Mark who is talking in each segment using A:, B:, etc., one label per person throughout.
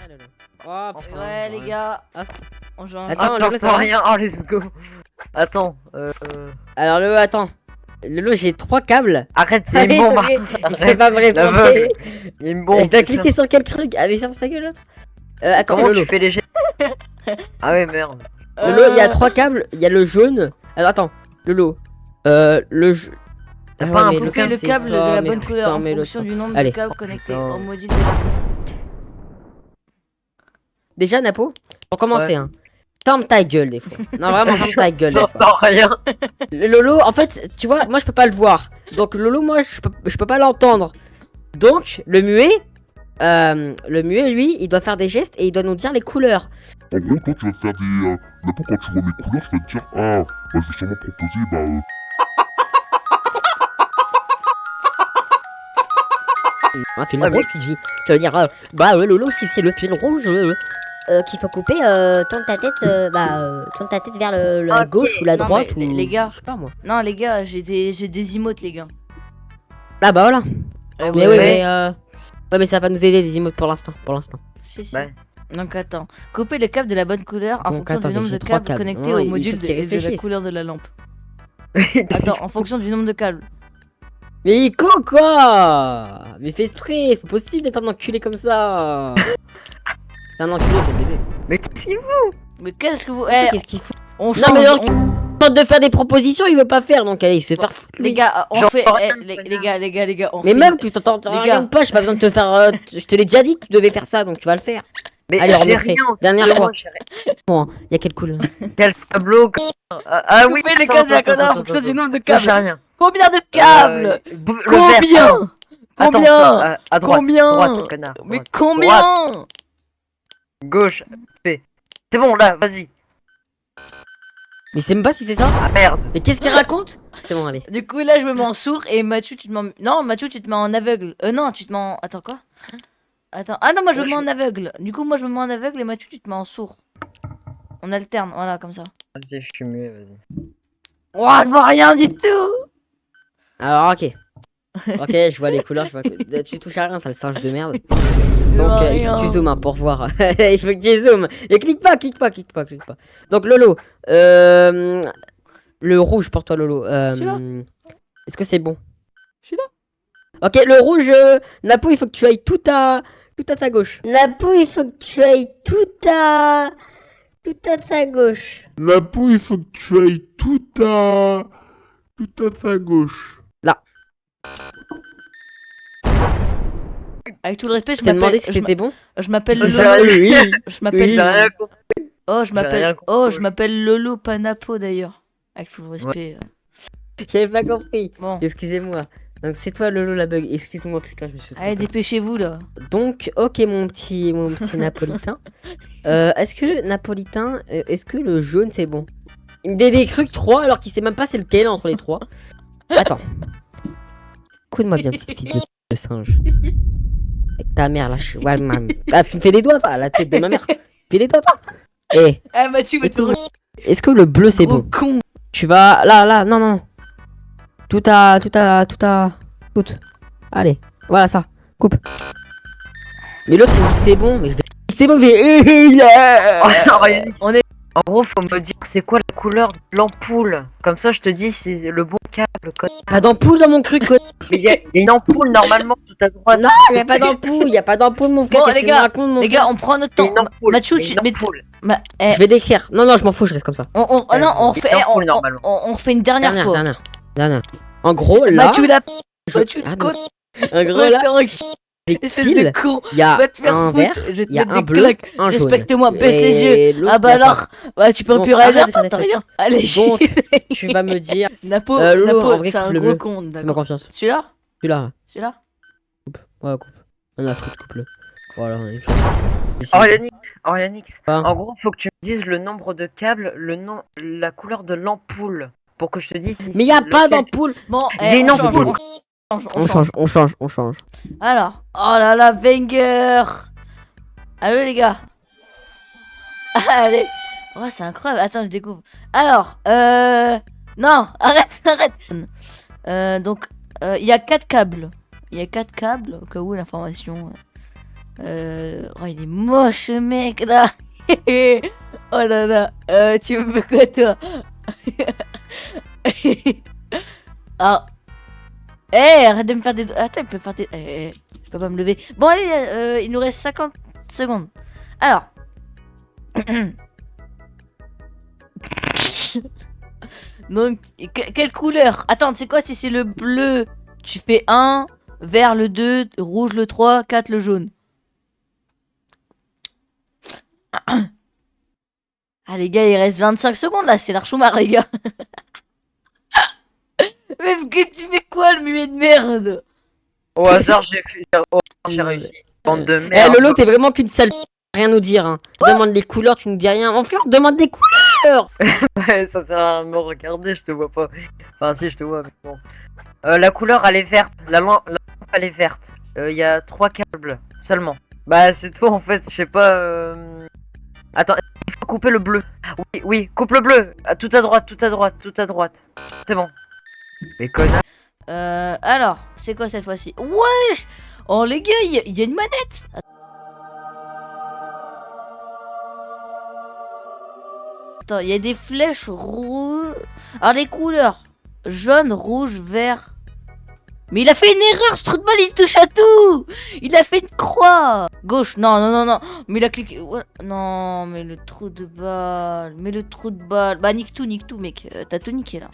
A: Lolo. Oh putain.
B: Ouais, les gars,
A: Ah,
B: on joue un
A: Attends,
B: jeu.
A: Lolo, ça va
C: rien. Oh, let's go. Attends.
A: Alors Lolo, attends. Lolo, j'ai 3 câbles.
C: Arrête, il y a une bombe.
A: C'est pas vrai, pas vrai.
C: L'aveugle. Il y a une bombe.
A: Je dois cliquer sur quel truc? Ah mais ferme sa gueule l'autre. Attends
C: Comment
A: Lolo.
C: tu fais les gestes? Ah ouais, merde.
A: Lolo, il y a 3 câbles. Il y a le jaune. Alors attends, Lolo. Le jeu.
C: T'as pas un
A: mais
C: bouquin,
B: Fais le
C: c'est
B: câble de
A: pas-
B: la
A: mais
B: bonne
A: putain,
B: couleur en
A: mais
B: fonction
A: l'autre.
B: du nombre
A: Allez.
B: de câbles connectés
C: Putain.
B: au module de
A: Déjà Napo, pour commencer
C: Ouais.
A: hein. Ferme ta gueule des fois. Non vraiment ferme ta gueule des fois.
C: J'entends rien.
A: Le Lolo, en fait, tu vois, moi je peux pas le voir. Donc Lolo, moi je peux pas l'entendre. Donc le muet lui, il doit faire des gestes et il doit nous dire les couleurs.
D: En gros, toi, tu vas faire des. D'abord, quand tu vois mes couleurs, tu vas te dire, ah, bah, je vais sûrement proposer,
A: Un fil
C: Ouais, mais-
A: rouge, tu vas dire, bah ouais, Lolo, si c'est le fil rouge, qu'il faut couper, tourne ta tête vers la
C: Ok.
A: gauche ou la
B: Non,
A: droite
B: mais
A: ou
B: les gars.
A: je sais pas moi.
B: Non, les gars, j'ai des emotes, les gars.
A: Ah bah voilà.
B: Eh
A: Mais oui, mais ouais, mais ça va pas nous aider des emotes pour l'instant,
B: Si, si.
C: Ouais.
B: Donc attends, couper le câble de la bonne couleur en
A: Donc,
B: fonction
A: attendez,
B: du nombre
A: j'ai
B: de
A: 3
B: câbles
A: câbles.
B: connectés
A: Ouais,
B: au
A: il
B: module
A: faut
B: de,
A: qu'ils
B: et de la
A: réfléchissent.
B: couleur de la lampe. Attends, en fonction du nombre de câbles.
A: Mais quoi? Mais fais exprès, c'est possible d'être un enculé comme ça. C'est un enculé, faut le baiser.
C: Mais qu'est-ce qu'il fout?
B: Mais qu'est-ce que vous... Eh,
A: Qu'est-ce qu'il fout?
B: on
A: Non
B: change,
A: mais non,
B: on-
A: tente de faire des propositions, il veut pas faire, donc allez, il se faire foutre.
B: Les
A: lui.
B: gars, on
C: Genre,
B: fait...
C: rien,
B: les gars, on
A: Mais
B: fait...
A: même, tu t'entends
B: Les
A: rien
B: gars.
A: pas, j'ai pas besoin de te faire. Je te l'ai déjà dit que tu devais faire ça, donc tu vas le faire.
C: Mais
A: Allez, on
C: j'ai
A: remettrait.
C: rien.
A: Dernière
C: Moi,
A: fois.
C: j'ai rien.
A: Bon, il y a quelle couleur?
C: Quel tableau? Ah oui.
B: Coupez les
C: attends,
B: câbles de la
C: attends,
B: couleur en
C: attends,
B: fonction du
C: attends.
B: nombre de
C: Moi, j'ai
B: câbles.
C: rien.
B: Combien de câbles
C: Le vert,
B: Combien
C: attends. Attends,
B: Combien
C: à droite,
B: Combien
C: droite, connard.
B: Mais
C: droite.
B: combien
C: Gauche, fais. C'est bon, là, vas-y.
A: Mais c'est même pas si c'est ça.
C: Ah merde.
A: Mais qu'est-ce qu'il raconte? C'est bon, allez.
B: Du coup, là, je me mets en sourd et Mathieu, tu te mets en... Non, Mathieu, tu te mets en aveugle. Non, tu te mets en... Attends, quoi Attends. Ah non, moi, je me mets en aveugle. Du coup, moi, je me mets en aveugle et Mathieu, tu te mets en sourd. On alterne, voilà, comme ça.
C: Vas-y, je suis mieux, vas-y.
B: Oh, je vois rien du tout.
A: Alors, ok. Ok, je vois les couleurs, je vois. Tu touches à rien, sale singe de merde.
B: Je
A: Donc,
B: vois
A: il faut que
B: rien.
A: tu zoomes hein, pour voir. Il faut que tu zoomes. Et clique pas. Donc, Lolo, le rouge pour toi, Lolo.
B: Celui-là.
A: Est-ce que c'est bon?
B: Celui-là.
A: Ok, le rouge, Napo, il faut que tu ailles tout à ta gauche. Napo, il faut que tu ailles tout à ta gauche.
D: La peau, il faut que tu ailles tout à ta gauche.
B: Avec tout le respect,
A: Je
B: je
A: t'ai demandé
B: m'appelle...
A: si c'était bon.
B: Je m'appelle
C: C'est
B: Lolo.
C: sérieux?
B: Je m'appelle...
C: J'ai rien compris.
B: Oh, je
C: J'ai rien
B: m'appelle...
C: compris.
B: Oh, je m'appelle Lolo Panapo, d'ailleurs. Avec tout le respect.
A: J'avais pas compris.
B: Bon.
A: Excusez-moi. Donc c'est toi Lolo la bug. Excuse-moi putain, je me suis
B: Allez,
A: trompé.
B: dépêchez-vous, là.
A: Donc ok mon petit napolitain. Est-ce que napolitain, est-ce que le jaune c'est bon? Il me des cru que 3 alors qu'il sait même pas c'est lequel entre les 3. Attends. Écoute-moi bien petite fille de singe. Avec ta mère là, ouais, ah, tu me fais des doigts toi, à la tête de ma mère. Fais des doigts toi. Eh,
B: Ah, Mathieu, mais
A: écoute, est-ce que le bleu c'est
B: gros
A: bon?
B: con.
A: Tu vas là, non. Tout. Allez, voilà ça. Coupe. Mais l'autre il me dit que c'est bon, mais je vais. C'est bon,
C: Alors, Yannick,
B: On est-
C: En gros, faut me dire c'est quoi la couleur de l'ampoule. Comme ça, je te dis c'est le bon câble.
A: Pas d'ampoule dans mon truc.
C: Mais il y a une ampoule normalement tout à droite.
A: Non, y a pas d'ampoule, mon frère.
B: Bon,
A: qu'est-ce
B: les
A: que tu me
B: gars,
A: racontes, mon
B: Les
A: frère
B: gars, on prend notre
C: Il y a
B: temps.
C: une ampoule.
B: Mathieu,
C: il y a
B: tu...
C: une
B: Mais...
C: ampoule.
A: Je vais décrire. Non, je m'en fous, je reste comme ça.
B: non, on
C: Il y
B: fait...
C: a une
B: on,
C: ampoule, normalement.
B: on refait une dernière fois.
A: Dernière. En gros, là.
B: Mathieu, la...
A: je-
B: Mathieu,
A: Ah,
B: con.
A: En gros,
B: Va
A: là.
B: te faire enculer,
A: Des
B: espèce
A: kills.
B: de con.
A: Il y a
B: Va te faire
A: un
B: foutre,
A: vert,
B: je vais te
A: il y a
B: mettre
A: un
B: des
A: bleu,
B: claques.
A: un jaune.
B: Respecte-moi, baisse les
A: Et
B: yeux.
A: l'autre,
B: Ah bah
A: il y a
B: alors, bah tu peux
A: Donc,
B: plus
A: arrête
B: réagir,
A: de faire des
B: t'as
A: trucs.
B: rien. Allez,
A: Donc, tu vas me dire.
B: Napo,
A: Lolo,
B: Napo,
A: en vrai,
B: c'est un
A: coupe le
B: gros
A: bleu.
B: con,
A: Fais-moi
B: d'accord.
A: confiance.
B: Celui-là
A: Celui-là.
B: Celui-là
A: Ouais, coupe. On a foutu, coupe-le. Voilà, on a une chance.
C: Oryanix,
A: Quoi
C: en gros, faut que tu me dises le nombre de câbles, le nom, la couleur de l'ampoule, pour que je te dise si
A: Mais y a
C: c'est
A: pas
C: lequel.
A: d'ampoule.
B: Bon,
C: Il y a une
B: on change,
C: ampoule.
B: on change.
A: On change.
B: Alors, oh là là, banger. Allô les gars. Allez. Oh, c'est incroyable. Attends, je découvre. Alors, non, arrête. Donc, il y a 4 câbles. Il y a 4 câbles, au cas où l'information. Oh, il est moche, ce mec, là. Oh là là. Tu me fais quoi, toi? Ah. Arrête de me faire des... Attends, il peut faire des... je peux pas me lever. Bon, allez, il nous reste 50 secondes. Alors. Donc, quelle couleur? Attends, tu sais quoi, si c'est le bleu, tu fais 1, vert le 2, rouge le 3, 4 le jaune. Ah les gars, il reste 25 secondes là, c'est l'archoumar les gars. Mais tu fais quoi le muet de merde?
C: Au hasard, j'ai réussi. Bande de
A: Eh
C: merde.
A: Lolo, t'es vraiment qu'une sale rien nous dire. Hein. Demande les couleurs, tu nous dis rien. Mon frère, demande des couleurs.
C: Ouais, ça sert à me regarder, je te vois pas. Enfin, si, je te vois, mais bon. La couleur, elle est verte. La lampe, elle est verte. Il y a 3 câbles seulement. Bah, c'est tout en fait. Je sais pas. Attends, il faut couper le bleu. Oui, oui, coupe le bleu. Tout à droite, tout à droite, tout à droite. C'est bon. Mais connard.
B: Alors, c'est quoi cette fois-ci? Wesh! Oh les gars, il y a une manette! Attends, il y a des flèches rouges. Alors les couleurs. Jaune, rouge, vert. Mais il a fait une erreur, ce trou de balle, il touche à tout! Il a fait une croix! Gauche, non, non, non, non. Mais il a cliqué. Ouais. Non, mais le trou de balle. Mais le trou de balle. Bah, nique tout, mec. T'as tout niqué là.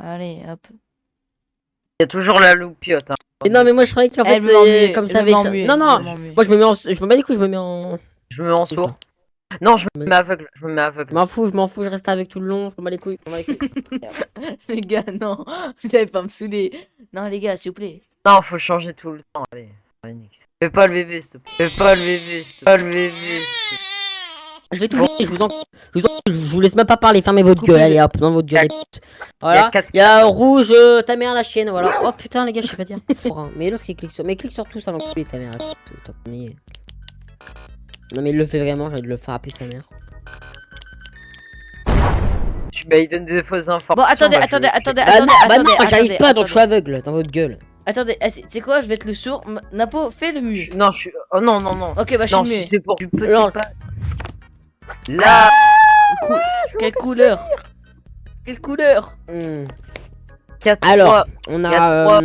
B: Allez, hop.
C: Il y a toujours la loupiote. Hein.
A: Mais non, mais moi je croyais qu'en fait,
B: Elle me m'ennuie,
A: comme
B: elle
A: ça
B: me
A: avait.
B: m'ennuie,
A: Non, non,
B: elle me m'ennuie.
A: moi je me mets en. Je me bats les couilles, je me mets en.
C: Je me mets en
A: Comme
C: sourd.
A: ça.
C: Non, je me mets aveugle. Je me mets aveugle.
A: Je m'en fous, je reste avec tout le long, je me bats les couilles, je me bats les couilles.
B: Les gars, non. Vous allez pas me saouler. Non, les gars, s'il vous plaît.
C: Non, faut changer tout le temps. Allez, Phoenix. Fais pas le bébé, s'il te plaît. Fais pas le bébé. Fais pas le bébé.
A: Je vais tout finir, je vous laisse même pas parler, fermez votre
B: Coupez
A: gueule,
B: le-
A: allez hop, dans votre gueule. Voilà,
C: quatre-
A: il y a rouge, ta mère la chienne, voilà. Oh putain, les gars, je sais pas dire. Forain. Mais lorsqu'il clique sur. Mais clique sur tout ça, l'enculé, ta mère. Tant qu'on y est. Non, mais il le fait vraiment, j'ai envie de le frapper sa mère.
C: Bah, il donne des fausses informations.
B: Bon, attendez,
C: bah,
B: attendez,
C: je-
B: attendez,
A: Bah non, bah non,
B: attendez,
A: j'arrive pas, donc je suis
B: attendez.
A: aveugle, dans votre gueule.
B: Attendez, tu sais quoi, je vais être le sourd. Napo, fais le muet.
C: Non, je suis. Oh non, non, non.
B: Ok, bah je suis
C: Non,
B: le
C: si
B: muet.
C: c'est pour du petit
A: Non.
C: pas. Là.
B: Quelle couleur? Quelle couleur?
A: Hmm.
C: 4,
A: Alors, on
C: il y a
A: a.
C: trois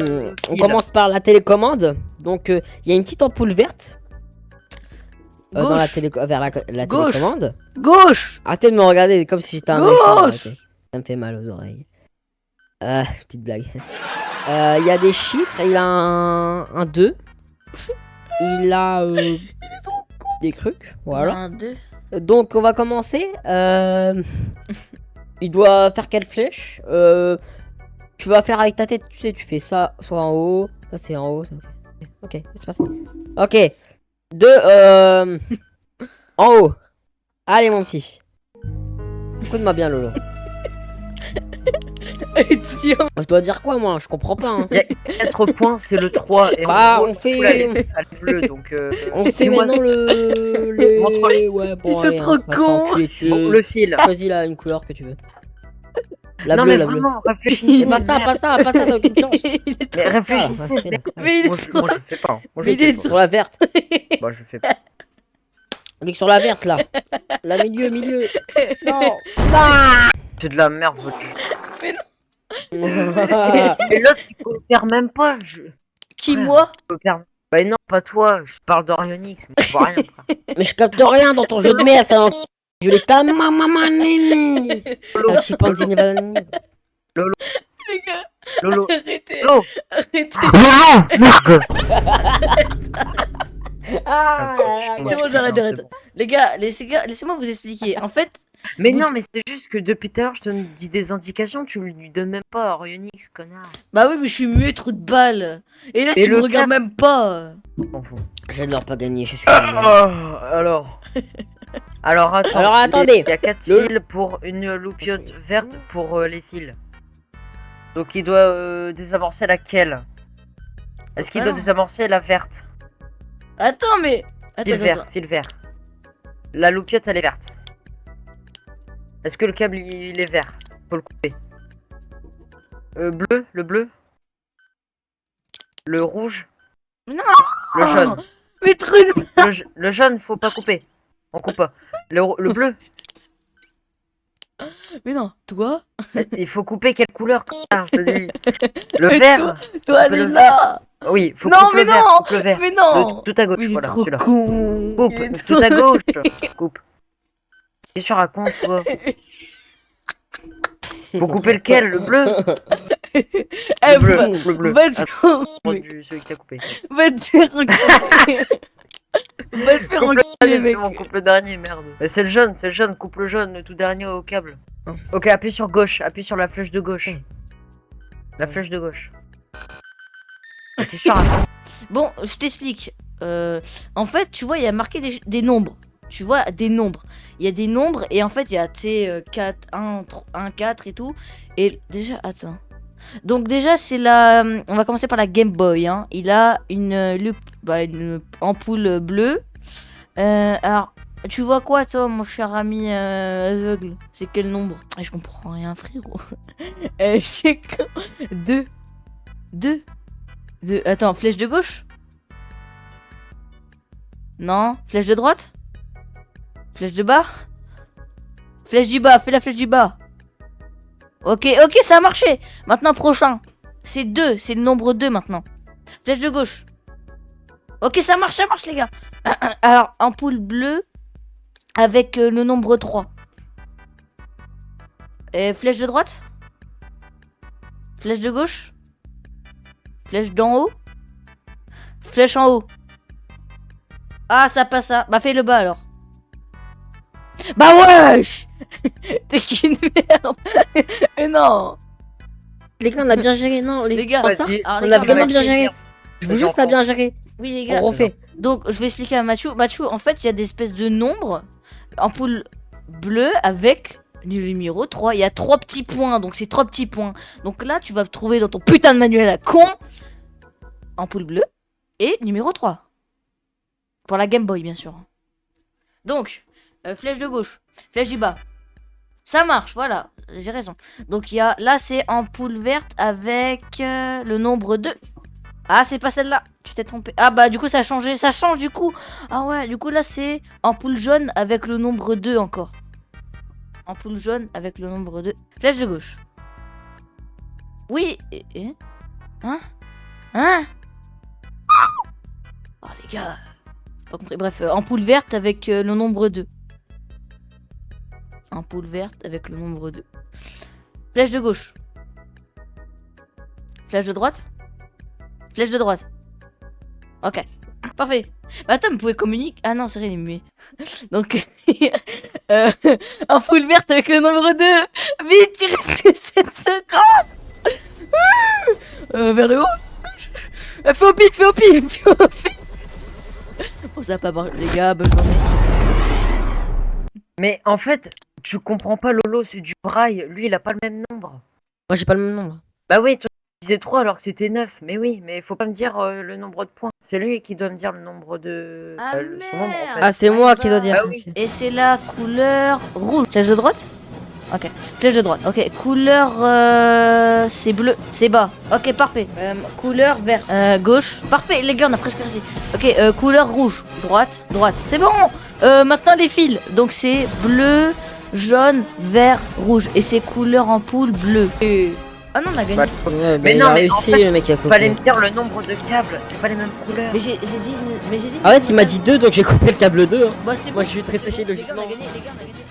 A: On
C: fils.
A: commence par la télécommande. Donc, il y a une petite ampoule verte. Dans la
B: Gauche.
A: vers la
B: Gauche.
A: télécommande.
B: Gauche.
A: Arrêtez de me regarder comme si j'étais un
B: Gauche.
A: méchant. Arrêtez. Ça me fait mal aux oreilles. Petite blague. Il y a des chiffres. Il a un 2. Il a des trucs. Voilà.
B: 1, 2.
A: Donc on va commencer. Il doit faire quelle flèche? Tu vas faire avec ta tête. Tu sais, tu fais ça soit en haut. Ça c'est en haut. Ça... Ok, c'est parti. Ok. 2 en haut. Allez mon petit. Écoute-moi bien Lolo. Je dois dire quoi moi? Je comprends pas. Hein.
C: 4 points, c'est le 3. Et
A: Bah,
C: en gros,
A: on fait-
C: elle est bleue, donc.
A: On fait
C: dis-moi-
A: maintenant le.
C: Montre-les.
A: Ouais, bon,
B: Ils sont
A: allez,
B: trop
A: hein,
B: cons.
C: Bon, le fil.
A: Choisis là une couleur que tu veux. La
C: non,
A: bleue,
C: mais
A: la bleue.
C: vraiment, réfléchissez.
A: C'est pas ça, pas ça, pas ça, t'as aucune chance.
B: Il est
C: Mais
B: trop...
C: réfléchissez.
A: Ah, fais-la.
B: Mais il est
C: Moi,
B: trop...
C: moi, je fais pas. Moi, je
B: Mais il
C: fais
B: est
C: pas.
A: Sur la verte.
C: Moi, je fais pas.
A: Clique sur la verte là. La milieu, milieu. Non.
C: C'est de la merde, votre jeu.
A: non.
C: Et l'autre, il coopère même pas.
B: Qui, moi?
C: Coopère. Bah, non, pas toi. Je parle d'Orionix, mais je vois rien, frère.
A: Mais je capte rien dans ton jeu de merde, ça. Je l'ai ta maman néné. Ah, chimpanzé vanille.
B: Les gars,
C: Lolo.
B: arrêtez.
C: Lolo.
B: Arrêtez.
C: Lolo. Merde.
A: Ah,
B: C'est bon, j'arrête. Les gars, laissez-moi vous expliquer. En fait,
C: Mais
B: Vous-
C: non, mais c'est juste que depuis tout à l'heure, je te dis des indications, tu lui donnes même pas à Orionix, connard.
B: bah oui, mais je suis muet, trou de balle. Et là,
C: Et
B: tu me
C: le
B: regardes même pas.
C: On fout.
A: Je ne leur pas gagné, je suis.
C: Alors. Alors, attends.
A: Alors, attendez.
C: Il y a 4
A: Le-
C: fils pour une loupiote verte pour les fils. Donc, il doit désamorcer laquelle? Est-ce qu'il doit
B: Alors.
C: désamorcer la verte?
B: Attends, mais... Attends,
C: Fil vert,
B: attends.
C: fil vert. La loupiote, elle est verte. Est-ce que le câble, il est vert? Faut le couper. Bleu, le bleu. Le rouge.
B: Mais non.
C: Le jaune.
B: Mais truc.
C: Le jaune, faut pas couper. On coupe pas. Le bleu,
B: Mais non, toi.
C: il faut couper quelle couleur je te dis. Le
B: Mais
C: vert.
B: Toi,
C: coupe le
B: Léna.
C: Oui, faut
B: Non,
C: couper
B: mais
C: le vert.
B: non.
C: Coupe le vert.
B: Mais non.
C: Tout à gauche,
B: Mais il est
C: voilà,
B: trop
C: celui-là.
B: con.
C: Coupe,
B: Il est
C: tout
B: trop-
C: à gauche. Coupe. Qu'est-ce que tu racontes, toi? Faut couper lequel? Le bleu?
B: Eh,
C: Le bleu, le bleu.
B: Va te
C: Attends, celui qui t'a coupé.
B: va te faire enculer. Va te faire
C: Coupe le
B: enculer,
C: dernier,
B: mec.
C: c'est bon, coupe le dernier, merde. Mais c'est le jaune, coupe le jaune, le tout dernier au câble.
A: Oh.
C: Ok, appuie sur gauche, appuie sur la flèche de gauche. La flèche de gauche. T'es sûr?
B: Bon, je t'explique. En fait, tu vois, il y a marqué des nombres. Tu vois, des nombres. Il y a des nombres et en fait, il y a, tu sais, 4, 1, 4 et tout. Et déjà, attends. Donc déjà, c'est la... On va commencer par la Game Boy. Hein. Il a une ampoule bleue. Alors, tu vois quoi, toi, mon cher ami aveugle? C'est quel nombre? Je comprends rien, frérot. C'est quoi? 2. Attends, flèche de gauche? Non. Flèche de droite? Flèche de bas? Flèche du bas, fais la flèche du bas. Ok, ça a marché. Maintenant, prochain. C'est 2, c'est le nombre 2 maintenant. Flèche de gauche. Ok, ça marche les gars. Alors, ampoule bleue avec le nombre 3. Et flèche de droite? Flèche de gauche? Flèche d'en haut? Flèche en haut. Ah, ça passe ça. Bah, fais le bas alors. Bah, wesh. T'es qu'une merde. Mais non.
A: Les gars, on a bien géré, non?
B: Les gars,
A: pas ça,
C: vas-y.
B: alors,
A: on
B: les
A: a
B: gars,
A: vraiment
B: on va
A: bien
B: essayer.
A: géré. Je vous jure, ça a bien géré.
B: Oui, les gars.
A: On refait.
B: Donc, je vais expliquer à Mathieu. Mathieu, en fait, il y a des espèces de nombres. Ampoule bleue avec le numéro 3. Il y a 3 petits points. Donc, c'est 3 petits points. Donc là, tu vas trouver dans ton putain de manuel à con ampoule bleue et numéro 3. Pour la Game Boy, bien sûr. Donc, flèche de gauche, flèche du bas. Ça marche, voilà. J'ai raison. Donc, il y a... Là, c'est ampoule verte avec le nombre 2. Ah, c'est pas celle-là. Tu t'es trompé. Ah, bah, du coup, ça a changé. Ça change, du coup. Ah, ouais. Du coup, là, c'est ampoule jaune avec le nombre 2 encore. Ampoule jaune avec le nombre 2. Flèche de gauche. Oui. Hein? Oh, les gars. Pas compris. Bref, ampoule verte avec le nombre 2. Ampoule verte avec le nombre 2. Flèche de gauche. Flèche de droite. Flèche de droite. Ok. Parfait. Bah, attends, vous pouvez communiquer. Ah non, c'est rien, il est muet. Donc, ampoule verte avec le nombre 2. Vite, il reste que 7 secondes. Vers le haut. Fais au pif, fais au pif. Bon, ça va pas marcher, les gars. Bonne journée.
C: Mais en fait, tu comprends pas, Lolo, c'est du braille. Lui, il a pas le même nombre.
A: Moi, j'ai pas le même nombre.
C: Bah oui, toi, tu disais 3 alors que c'était 9. Mais oui, mais faut pas me dire le nombre de points. C'est lui qui doit me dire le nombre de.
B: Ah,
C: son nombre, en fait.
A: Ah, c'est
B: Ah,
A: moi
B: bah.
A: qui dois dire.
C: Ah oui.
A: Ok.
B: Et c'est la couleur rouge. Flèche de droite? Ok. Flèche de droite. Ok. Couleur c'est bleu. C'est bas. Ok, parfait. Couleur vert. Gauche. Parfait, les gars, on a presque réussi. Ok, couleur rouge. Droite. Droite. C'est bon. Maintenant les fils. Donc c'est bleu, jaune, vert, rouge. Et c'est couleur ampoule bleu. Ah non, on a gagné.
C: Bah,
A: Ouais, bah,
C: Mais
A: il
C: non,
A: a
C: mais
A: réussi,
C: en fait,
A: le mec qui a
C: Fallait
A: coupé.
C: me dire le nombre de câbles, c'est pas les mêmes couleurs.
B: Mais j'ai dit. Mais j'ai dit.
A: En fait, il m'a dit 2, donc j'ai coupé le câble 2.
B: Bah, c'est
A: Moi,
B: bon,
A: je suis très
B: c'est
A: fâché
B: bon. Les gars, on a
A: logiquement.
B: gagné, les gars, on a gagné.